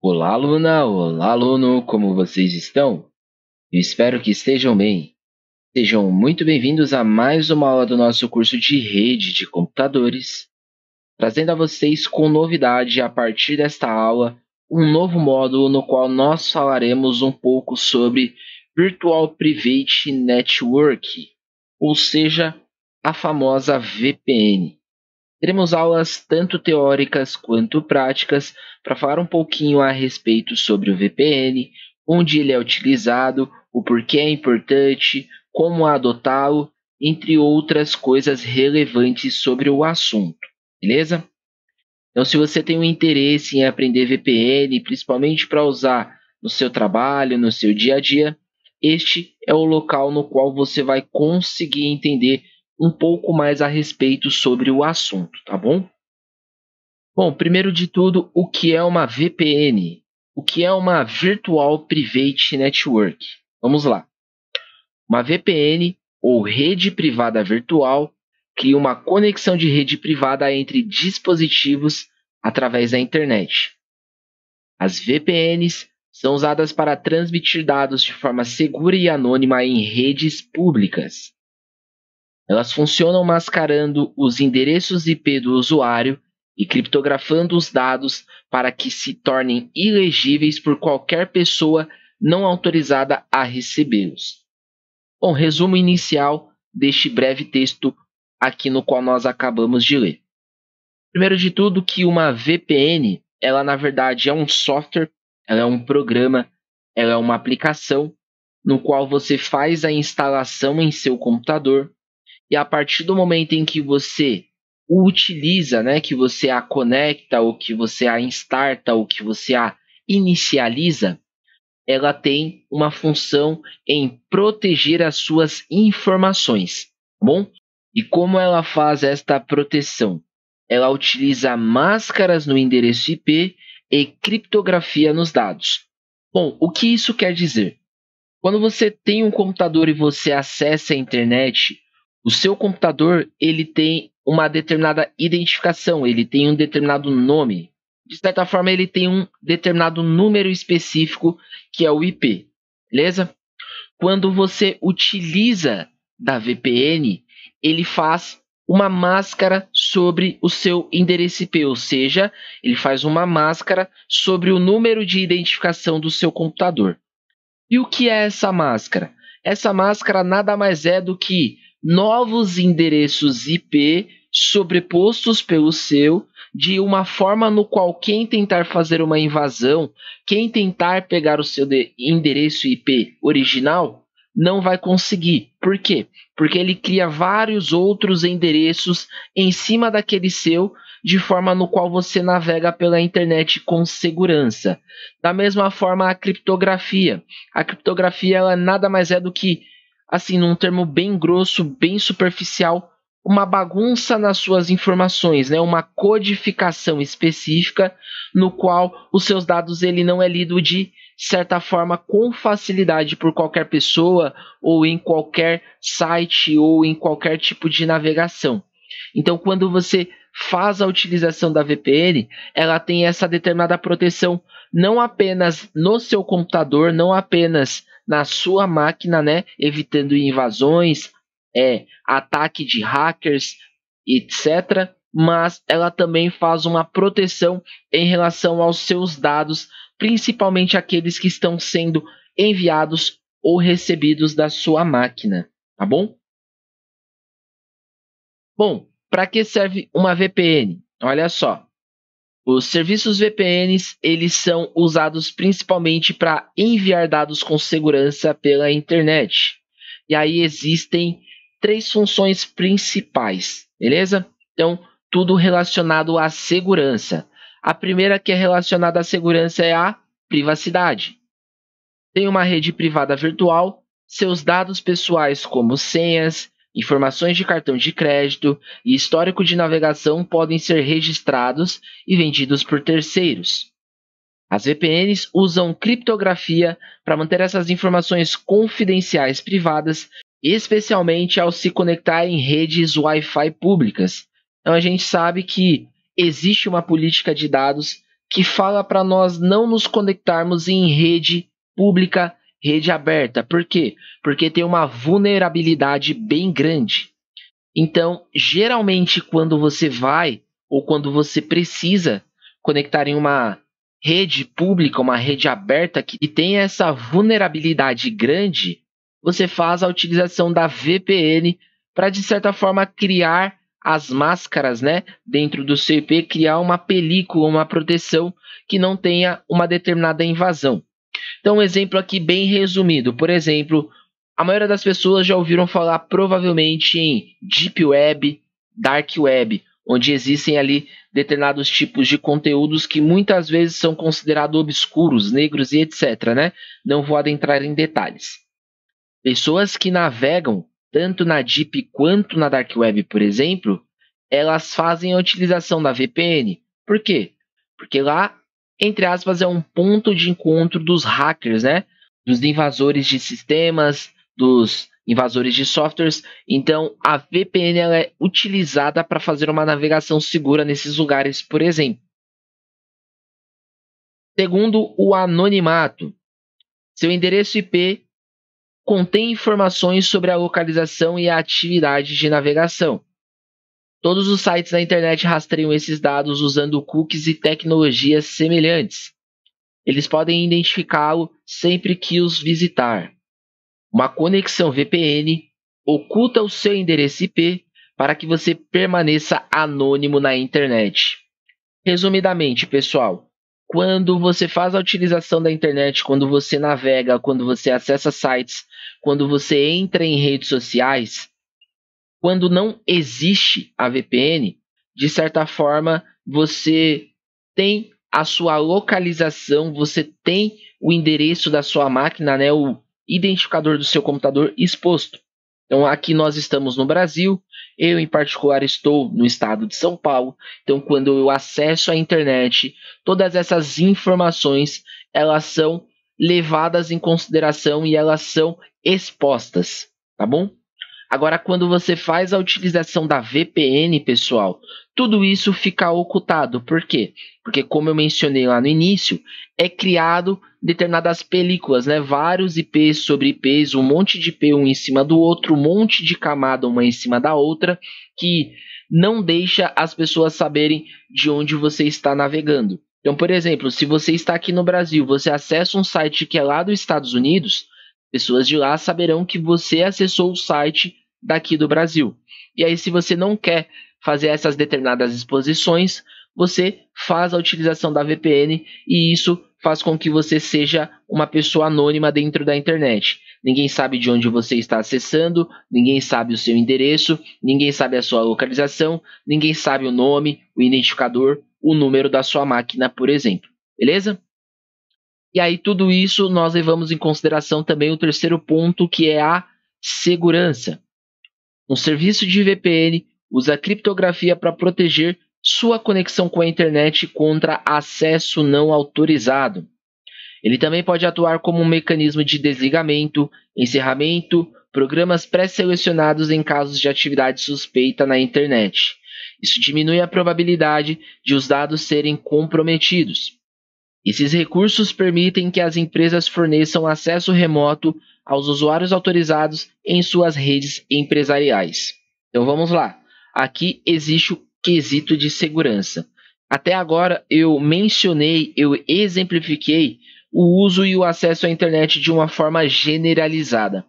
Olá, aluna! Olá, aluno! Como vocês estão? Eu espero que estejam bem. Sejam muito bem-vindos a mais uma aula do nosso curso de rede de computadores, trazendo a vocês com novidade, a partir desta aula, um novo módulo no qual nós falaremos um pouco sobre Virtual Private Network, ou seja, a famosa VPN. Teremos aulas tanto teóricas quanto práticas para falar um pouquinho a respeito sobre o VPN, onde ele é utilizado, o porquê é importante, como adotá-lo, entre outras coisas relevantes sobre o assunto, beleza? Então, se você tem um interesse em aprender VPN, principalmente para usar no seu trabalho, no seu dia a dia, este é o local no qual você vai conseguir entender um pouco mais a respeito sobre o assunto, tá bom? Bom, primeiro de tudo, o que é uma VPN? O que é uma Virtual Private Network? Vamos lá. Uma VPN, ou rede privada virtual, cria uma conexão de rede privada entre dispositivos através da internet. As VPNs são usadas para transmitir dados de forma segura e anônima em redes públicas. Elas funcionam mascarando os endereços IP do usuário e criptografando os dados para que se tornem ilegíveis por qualquer pessoa não autorizada a recebê-los. Bom, resumo inicial deste breve texto aqui no qual nós acabamos de ler. Primeiro de tudo, que uma VPN, ela na verdade é um software, ela é um programa, ela é uma aplicação no qual você faz a instalação em seu computador e a partir do momento em que você o utiliza, né, que você a conecta, ou que você a instarta, ou que você a inicializa, ela tem uma função em proteger as suas informações, tá bom? E como ela faz esta proteção? Ela utiliza máscaras no endereço IP e criptografia nos dados. Bom, o que isso quer dizer? Quando você tem um computador e você acessa a internet, o seu computador ele tem uma determinada identificação, ele tem um determinado nome. De certa forma, ele tem um determinado número específico, que é o IP, beleza? Quando você utiliza da VPN, ele faz uma máscara sobre o seu endereço IP, ou seja, ele faz uma máscara sobre o número de identificação do seu computador. E o que é essa máscara? Essa máscara nada mais é do que novos endereços IP sobrepostos pelo seu, de uma forma no qual quem tentar fazer uma invasão, quem tentar pegar o seu endereço IP original, não vai conseguir. Por quê? Porque ele cria vários outros endereços em cima daquele seu, de forma no qual você navega pela internet com segurança. Da mesma forma, a criptografia. A criptografia ela nada mais é do que, assim, num termo bem grosso, bem superficial, uma bagunça nas suas informações, né? Uma codificação específica no qual os seus dados ele não é lido de certa forma com facilidade por qualquer pessoa ou em qualquer site ou em qualquer tipo de navegação. Então, quando você faz a utilização da VPN, ela tem essa determinada proteção não apenas no seu computador, não apenas na sua máquina, né, evitando invasões, ataque de hackers, etc., mas ela também faz uma proteção em relação aos seus dados, principalmente aqueles que estão sendo enviados ou recebidos da sua máquina, tá bom? Bom, para que serve uma VPN? Olha só, os serviços VPNs eles são usados principalmente para enviar dados com segurança pela internet. E aí existem três funções principais, beleza? Então, tudo relacionado à segurança. A primeira que é relacionada à segurança é a privacidade. Tem uma rede privada virtual, seus dados pessoais como senhas, informações de cartão de crédito e histórico de navegação podem ser registrados e vendidos por terceiros. As VPNs usam criptografia para manter essas informações confidenciais privadas, especialmente ao se conectar em redes Wi-Fi públicas. Então a gente sabe que existe uma política de dados que fala para nós não nos conectarmos em rede pública, rede aberta. Por quê? Porque tem uma vulnerabilidade bem grande. Então, geralmente, quando você vai ou quando você precisa conectar em uma rede pública, uma rede aberta que tem essa vulnerabilidade grande, você faz a utilização da VPN para, de certa forma, criar as máscaras, né, dentro do seu IP, criar uma película, uma proteção que não tenha uma determinada invasão. Então, um exemplo aqui bem resumido. Por exemplo, a maioria das pessoas já ouviram falar provavelmente em Deep Web, Dark Web, onde existem ali determinados tipos de conteúdos que muitas vezes são considerados obscuros, negros e etc, né? Não vou adentrar em detalhes. Pessoas que navegam tanto na Deep quanto na Dark Web, por exemplo, elas fazem a utilização da VPN. Por quê? Porque lá, entre aspas, é um ponto de encontro dos hackers, né? Dos invasores de sistemas, dos invasores de softwares. Então, a VPN ela é utilizada para fazer uma navegação segura nesses lugares, por exemplo. Segundo o anonimato, seu endereço IP contém informações sobre a localização e a atividade de navegação. Todos os sites da internet rastreiam esses dados usando cookies e tecnologias semelhantes. Eles podem identificá-lo sempre que os visitar. Uma conexão VPN oculta o seu endereço IP para que você permaneça anônimo na internet. Resumidamente, pessoal, quando você faz a utilização da internet, quando você navega, quando você acessa sites, quando você entra em redes sociais, quando não existe a VPN, de certa forma, você tem a sua localização, você tem o endereço da sua máquina, né, o identificador do seu computador exposto. Então, aqui nós estamos no Brasil, eu em particular estou no estado de São Paulo. Então, quando eu acesso à internet, todas essas informações, elas são levadas em consideração e elas são expostas, tá bom? Agora, quando você faz a utilização da VPN, pessoal, tudo isso fica ocultado. Por quê? Porque, como eu mencionei lá no início, é criado determinadas películas, né? Vários IPs sobre IPs, um monte de IP um em cima do outro, um monte de camada uma em cima da outra, que não deixa as pessoas saberem de onde você está navegando. Então, por exemplo, se você está aqui no Brasil, você acessa um site que é lá dos Estados Unidos, pessoas de lá saberão que você acessou o site daqui do Brasil. E aí, se você não quer fazer essas determinadas exposições, você faz a utilização da VPN e isso faz com que você seja uma pessoa anônima dentro da internet. Ninguém sabe de onde você está acessando, ninguém sabe o seu endereço, ninguém sabe a sua localização, ninguém sabe o nome, o identificador, o número da sua máquina, por exemplo. Beleza? E aí, tudo isso nós levamos em consideração também o terceiro ponto, que é a segurança. Um serviço de VPN usa criptografia para proteger sua conexão com a internet contra acesso não autorizado. Ele também pode atuar como um mecanismo de desligamento, encerramento, programas pré-selecionados em casos de atividade suspeita na internet. Isso diminui a probabilidade de os dados serem comprometidos. Esses recursos permitem que as empresas forneçam acesso remoto aos usuários autorizados em suas redes empresariais. Então vamos lá. Aqui existe o quesito de segurança. Até agora eu mencionei, eu exemplifiquei o uso e o acesso à internet de uma forma generalizada.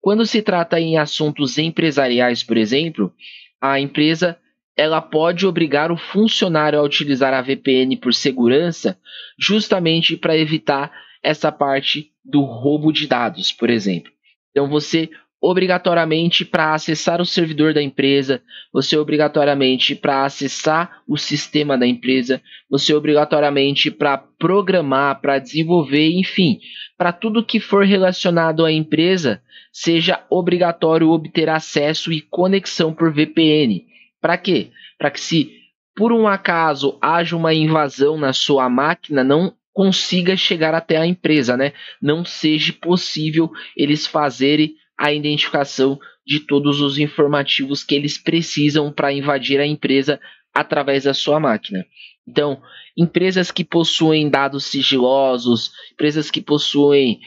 Quando se trata em assuntos empresariais, por exemplo, a empresa ela pode obrigar o funcionário a utilizar a VPN por segurança, justamente para evitar essa parte do roubo de dados, por exemplo. Então você obrigatoriamente para acessar o servidor da empresa, você obrigatoriamente para acessar o sistema da empresa, você obrigatoriamente para programar, para desenvolver, enfim, para tudo que for relacionado à empresa, seja obrigatório obter acesso e conexão por VPN. Para quê? Para que se por um acaso haja uma invasão na sua máquina, não consiga chegar até a empresa, né? Não seja possível eles fazerem a identificação de todos os informativos que eles precisam para invadir a empresa através da sua máquina. Então, empresas que possuem dados sigilosos, empresas que possuem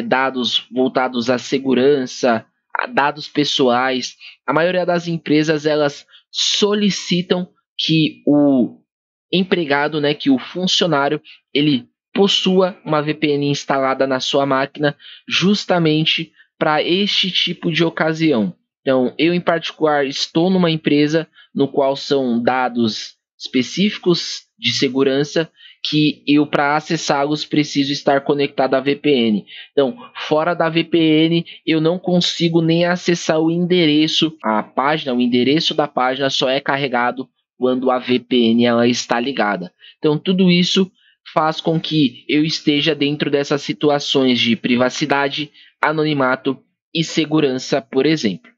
dados voltados à segurança, a dados pessoais, a maioria das empresas elas solicitam que o empregado, né, que o funcionário, ele possua uma VPN instalada na sua máquina, justamente para este tipo de ocasião. Então, eu em particular estou numa empresa no qual são dados específicos de segurança que eu, para acessá-los, preciso estar conectado à VPN. Então, fora da VPN, eu não consigo nem acessar o endereço, a página, o endereço da página só é carregado quando a VPN ela está ligada. Então, tudo isso faz com que eu esteja dentro dessas situações de privacidade, anonimato e segurança, por exemplo.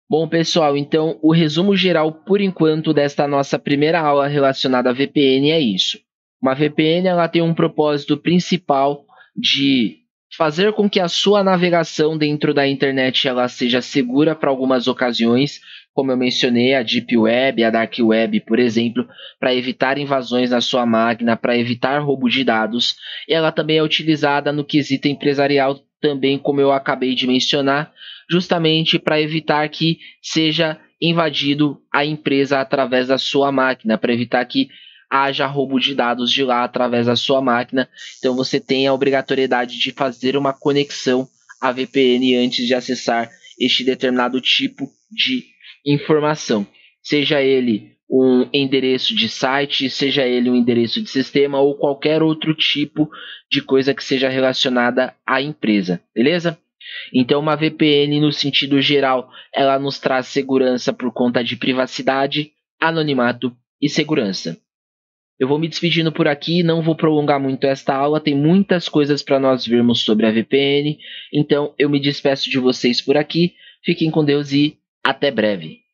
Bom, pessoal, então o resumo geral por enquanto desta nossa primeira aula relacionada à VPN é isso. Uma VPN ela tem um propósito principal de fazer com que a sua navegação dentro da internet ela seja segura para algumas ocasiões, como eu mencionei, a Deep Web, a Dark Web, por exemplo, para evitar invasões na sua máquina, para evitar roubo de dados. E ela também é utilizada no quesito empresarial também, como eu acabei de mencionar, justamente para evitar que seja invadido a empresa através da sua máquina, para evitar que haja roubo de dados de lá através da sua máquina. Então você tem a obrigatoriedade de fazer uma conexão à VPN antes de acessar este determinado tipo de informação, seja ele um endereço de site, seja ele um endereço de sistema ou qualquer outro tipo de coisa que seja relacionada à empresa, beleza? Então, uma VPN, no sentido geral, ela nos traz segurança por conta de privacidade, anonimato e segurança. Eu vou me despedindo por aqui, não vou prolongar muito esta aula, tem muitas coisas para nós vermos sobre a VPN, então eu me despeço de vocês por aqui, fiquem com Deus e até breve.